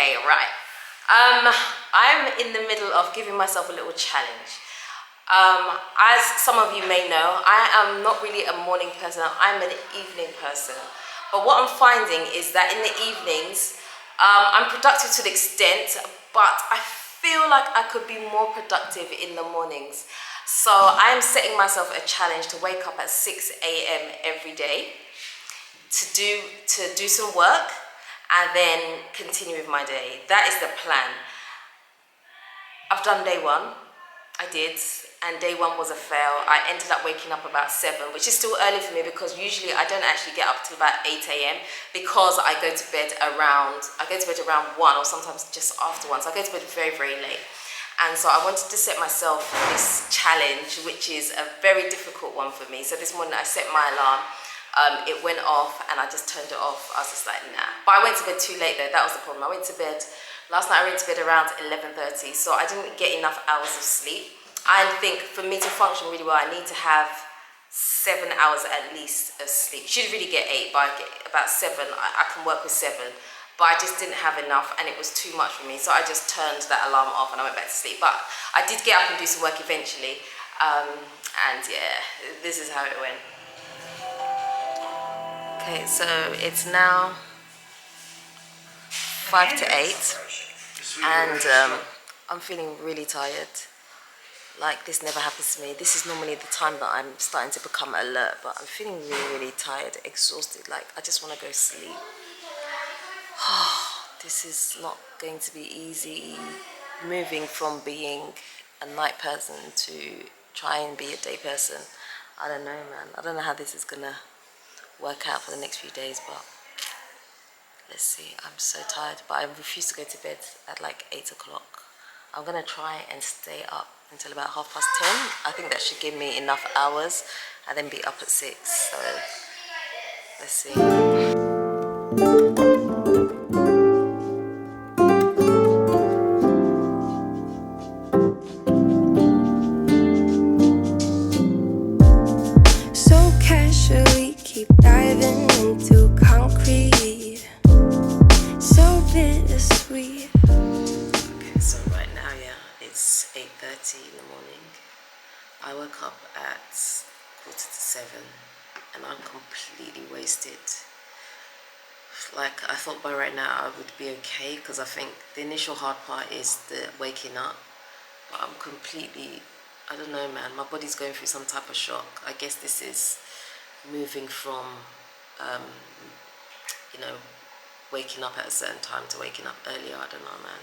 Okay, right. I'm in the middle of giving myself a little challenge. As some of you may know, I am not really a morning person, I'm an evening person. But what I'm finding is that in the evenings, I'm productive to the extent, but I feel like I could be more productive in the mornings. So I am setting myself a challenge to wake up at 6 a.m. every day to do some work and then continue with my day. That is the plan. I've done day one, I did, and day one was a fail. I ended up waking up about 7, which is still early for me because usually I don't actually get up till about 8 a.m. because I go to bed around 1 or sometimes just after 1. So I go to bed very, very late. And so I wanted to set myself this challenge, which is a very difficult one for me. So this morning I set my alarm. It went off and I just turned it off. I was just like, nah. But I went to bed too late though, that was the problem. Last night I went to bed around 11:30, so I didn't get enough hours of sleep. I think for me to function really well, I need to have 7 hours at least of sleep. Should really get 8, but I get about 7. I can work with 7. But I just didn't have enough and it was too much for me. So I just turned that alarm off and I went back to sleep. But I did get up and do some work eventually. And yeah, this is how it went. Okay, so it's now 5 to 8 and I'm feeling really tired. Like this never happens to me. This is normally the time that I'm starting to become alert, but I'm feeling really, really tired, exhausted. Like I just want to go sleep. This is not going to be easy, moving from being a night person to try and be a day person. I don't know, man. I don't know how this is gonna work out for the next few days, but let's see. I'm so tired, but I refuse to go to bed at like 8 o'clock. I'm gonna try and stay up until about 10:30. I think that should give me enough hours and then be up at 6. So let's see. Diving into concrete, so bittersweet. Okay, so right now, yeah, it's 8:30 in the morning. I woke up at 6:45 and I'm completely wasted. Like I thought by right now I would be okay because I think the initial hard part is the waking up, but I'm completely, I don't know, man, my body's going through some type of shock. I guess this is moving from you know, waking up at a certain time to waking up earlier. I don't know, man,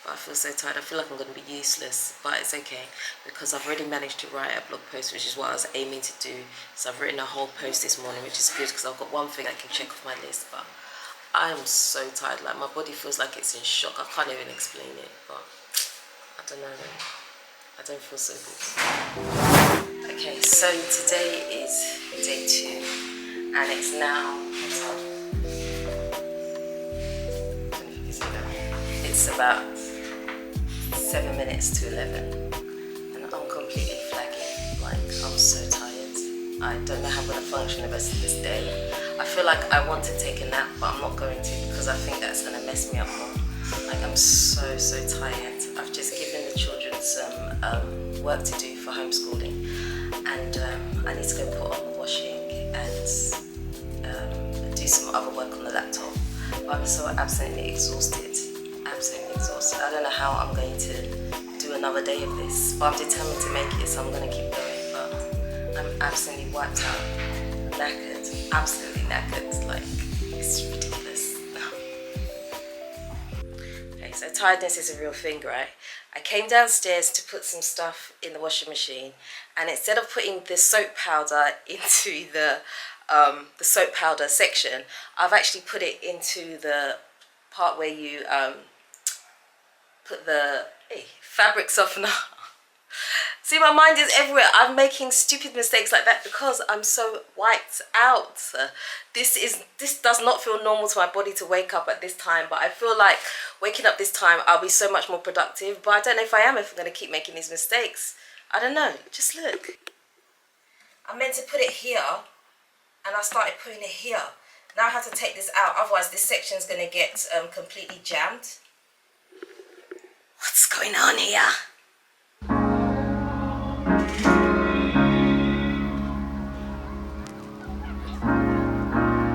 but I feel so tired. I feel like I'm going to be useless, but it's okay because I've already managed to write a blog post, which is what I was aiming to do. So I've written a whole post this morning, which is good because I've got one thing I can check off my list. But I am so tired. Like my body feels like it's in shock. I can't even explain it, but I don't know, man. I don't feel so good. Okay, so today is day 2 and it's now, it's about 7 minutes to 11 and I'm completely flagging. Like I'm so tired. I don't know how I'm going to function the rest of this day. I feel like I want to take a nap, but I'm not going to because I think that's going to mess me up more. Like I'm so tired. I've just given the children some work to do for homeschooling and I need to go put on the washing and do some other work on the laptop. But I'm so absolutely exhausted. I don't know how I'm going to do another day of this, but I'm determined to make it, so I'm going to keep going. But I'm absolutely wiped out, knackered, absolutely knackered. Like it's ridiculous. Okay, so tiredness is a real thing, right? I came downstairs to put some stuff in the washing machine, and instead of putting the soap powder into the soap powder section, I've actually put it into the part where you put the fabric softener. See, my mind is everywhere. I'm making stupid mistakes like that because I'm so wiped out. This does not feel normal to my body to wake up at this time, but I feel like waking up this time I'll be so much more productive, but I don't know if I am, if I'm going to keep making these mistakes. I don't know. Just look. I meant to put it here and I started putting it here. Now I have to take this out, otherwise this section is going to get completely jammed. What's going on here?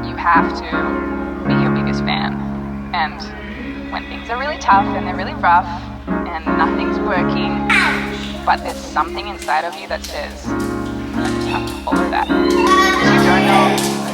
You have to be your biggest fan. And when things are really tough and they're really rough and nothing's working, but there's something inside of you that says, I just have to follow that. You don't know.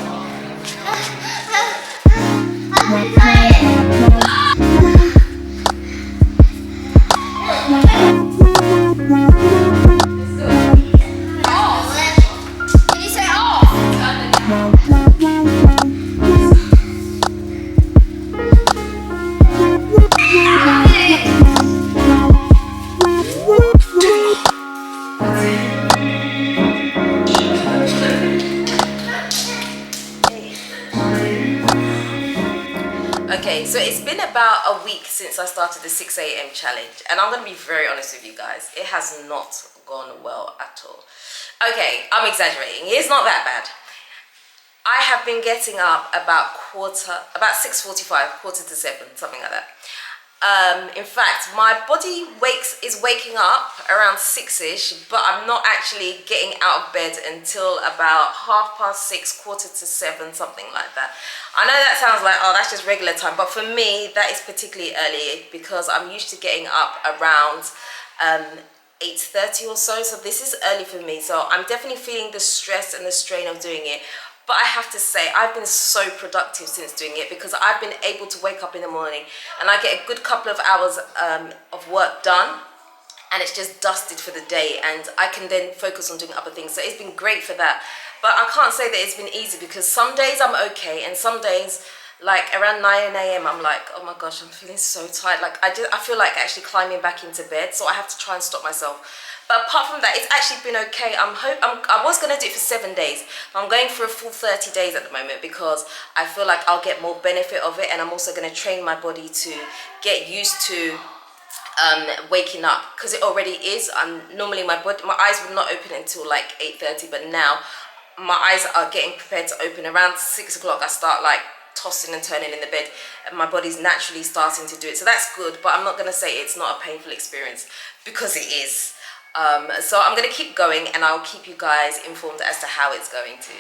Okay, so it's been about a week since I started the 6 a.m. challenge, and I'm going to be very honest with you guys, it has not gone well at all. Okay, I'm exaggerating, it's not that bad. I have been getting up about 6:45, 6:45, something like that. In fact, my body is waking up around 6ish, but I'm not actually getting out of bed until about 6:30, 6:45, something like that. I know that sounds like, oh, that's just regular time, but for me, that is particularly early because I'm used to getting up around 8:30 or so. So this is early for me. So I'm definitely feeling the stress and the strain of doing it. But I have to say, I've been so productive since doing it because I've been able to wake up in the morning and I get a good couple of hours of work done, and it's just dusted for the day, and I can then focus on doing other things. So it's been great for that. But I can't say that it's been easy because some days I'm okay, and some days, like around 9 a.m. I'm like, oh my gosh, I'm feeling so tired. Like I feel like actually climbing back into bed, so I have to try and stop myself. But apart from that, it's actually been okay. I was going to do it for 7 days. But I'm going for a full 30 days at the moment because I feel like I'll get more benefit of it, and I'm also going to train my body to get used to waking up, because it already is. Normally my eyes would not open until like 8:30, but now my eyes are getting prepared to open around 6 o'clock. I start like tossing and turning in the bed, and my body's naturally starting to do it, so that's good. But I'm not going to say it's not a painful experience, because it is. So I'm going to keep going, and I'll keep you guys informed as to how it's going to.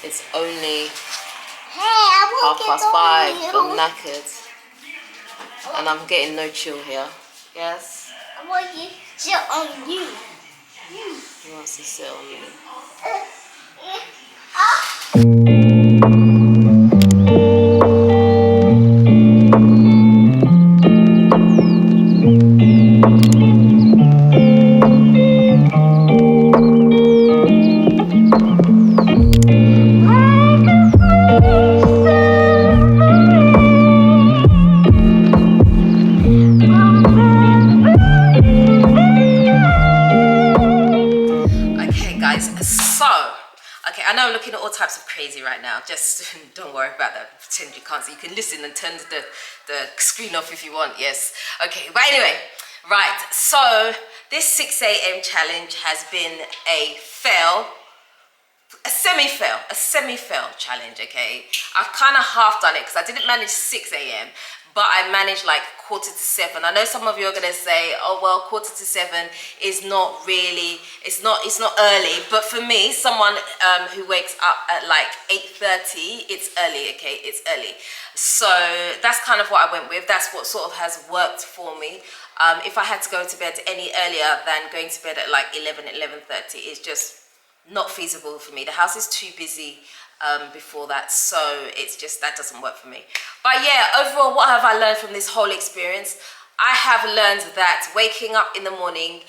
It's only 5:30. I'm knackered, and I'm getting no chill here. Yes. I want you to sit on you. He wants to sit on me. I know I'm looking at all types of crazy right now. Just don't worry about that. Pretend you can't see. You can listen and turn the screen off if you want. Yes. Okay. But anyway, right. So this 6 a.m. challenge has been a fail. A semi-fail challenge, okay? I've kind of half done it because I didn't manage 6 a.m. but I managed like 6:45. I know some of you are gonna say, oh well, 6:45 is not really, it's not early, but for me, someone who wakes up at like 8:30, it's early, okay? It's early. So that's kind of what I went with. That's what sort of has worked for me. If I had to go to bed any earlier than going to bed at like 11:30, it's just not feasible for me. The house is too busy before that, so it's just, that doesn't work for me. But yeah, overall, what have I learned from this whole experience? I have learned that waking up in the morning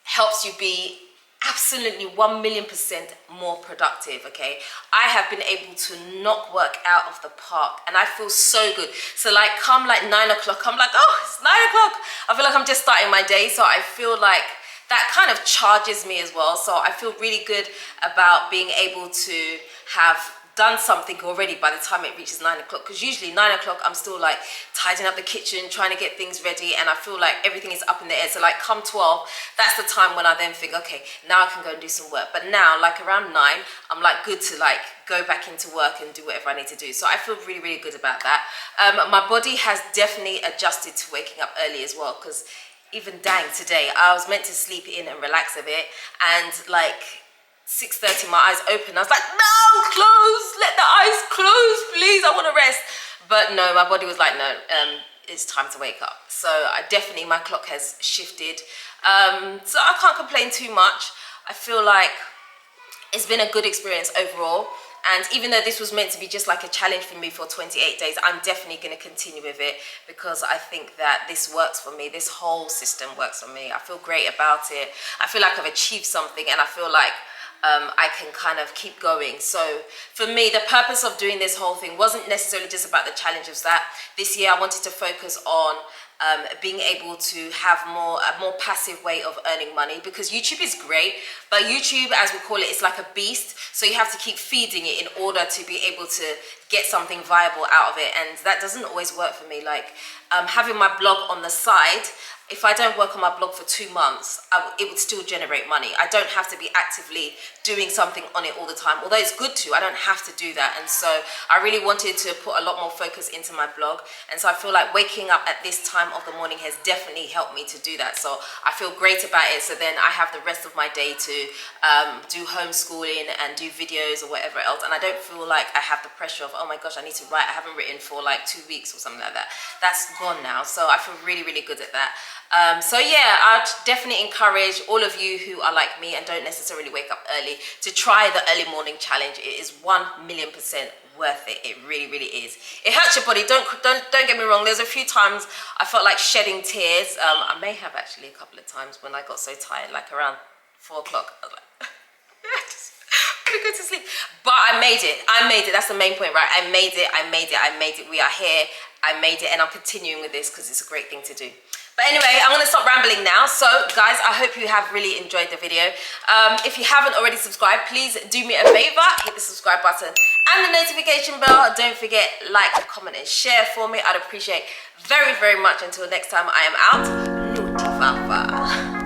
helps you be absolutely 1,000,000% more productive. Okay, I have been able to knock work out of the park, and I feel so good. So like come like 9 o'clock, I'm like, oh, it's 9 o'clock. I feel like I'm just starting my day, so I feel like that kind of charges me as well. So I feel really good about being able to have done something already by the time it reaches 9 o'clock, because usually 9 o'clock I'm still like tidying up the kitchen, trying to get things ready, and I feel like everything is up in the air. So like come 12, that's the time when I then think, okay, now I can go and do some work. But now like around 9, I'm like good to like go back into work and do whatever I need to do. So I feel really, really good about that. My body has definitely adjusted to waking up early as well, because even dang, today I was meant to sleep in and relax a bit, and like 6:30, my eyes open. I was like, no, close, let the eyes close, please, I want to rest. But no, my body was like, no, it's time to wake up. So my clock has shifted. So I can't complain too much. I feel like it's been a good experience overall. And even though this was meant to be just like a challenge for me for 28 days, I'm definitely going to continue with it, because I think that this works for me. This whole system works for me. I feel great about it. I feel like I've achieved something, and I feel like I can kind of keep going. So for me, the purpose of doing this whole thing wasn't necessarily just about the challenges. That this year I wanted to focus on being able to have a more passive way of earning money, because YouTube is great, but YouTube, as we call it, is like a beast. So you have to keep feeding it in order to be able to get something viable out of it, and that doesn't always work for me. Like having my blog on the side, if I don't work on my blog for 2 months, it would still generate money. I don't have to be actively doing something on it all the time. Although it's good to, I don't have to do that. And so I really wanted to put a lot more focus into my blog. And so I feel like waking up at this time of the morning has definitely helped me to do that. So I feel great about it. So then I have the rest of my day to do homeschooling and do videos or whatever else. And I don't feel like I have the pressure of, oh my gosh, I need to write. I haven't written for like 2 weeks or something like that. That's gone now. So I feel really, really good at that. So yeah, I'd definitely encourage all of you who are like me and don't necessarily wake up early to try the early morning challenge. It is 1,000,000% worth it. It really, really is. It hurts your body. Don't get me wrong. There's a few times I felt like shedding tears. I may have actually a couple of times when I got so tired, like around 4 o'clock. I was like, just gonna go to sleep. But I made it. That's the main point, right? I made it. We are here. I made it, and I'm continuing with this because it's a great thing to do. But anyway, I'm going to stop rambling now. So guys, I hope you have really enjoyed the video. If you haven't already subscribed, please do me a favor, hit the subscribe button and the notification bell. Don't forget, like, comment and share for me. I'd appreciate very, very much. Until next time, I am out. Naughty Fafa.